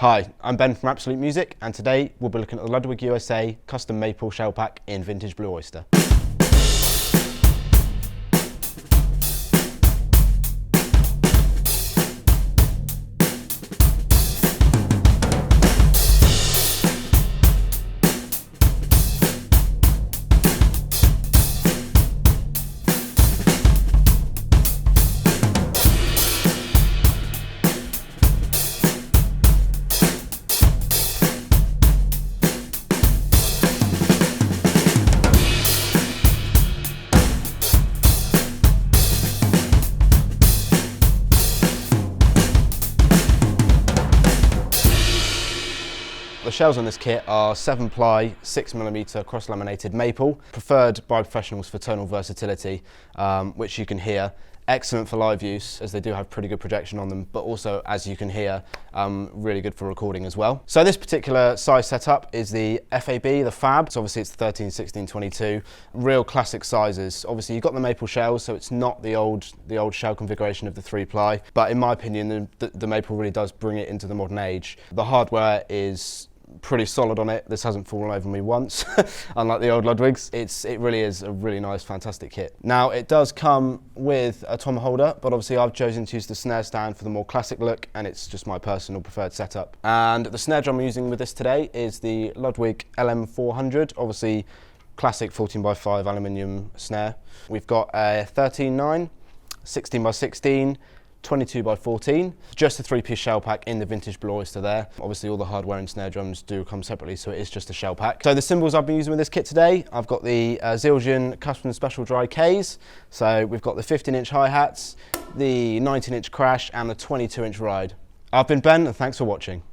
Hi, I'm Ben from Absolute Music, and today we'll be looking at the Ludwig USA Custom Maple Shell Pack in Vintage Blue Oyster. The shells on this kit are 7-ply, 6mm cross-laminated maple, preferred by professionals for tonal versatility, which you can hear. Excellent for live use, as they do have pretty good projection on them, but also, as you can hear, really good for recording as well. So this particular size setup is the FAB, the FAB. So obviously it's 13, 16, 22, real classic sizes. Obviously you've got the maple shells, so it's not the old shell configuration of the 3-ply, but in my opinion, the maple really does bring it into the modern age. The hardware is pretty solid on it. This hasn't fallen over me once, unlike the old Ludwigs. It really is a really nice, fantastic kit. Now, it does come with a tom holder, but obviously I've chosen to use the snare stand for the more classic look, and it's just my personal preferred setup. And the snare drum I'm using with this today is the Ludwig LM400, obviously classic 14x5 aluminium snare. We've got a 13/9, 16x16, 22x14, just a 3-piece shell pack in the Vintage Blue Oyster there. Obviously all the hardware and snare drums do come separately, so it is just a shell pack. So the cymbals I've been using with this kit today, I've got the Zildjian Custom Special Dry Ks. So we've got the 15-inch hi-hats, the 19-inch crash and the 22-inch ride. I've been Ben, and thanks for watching.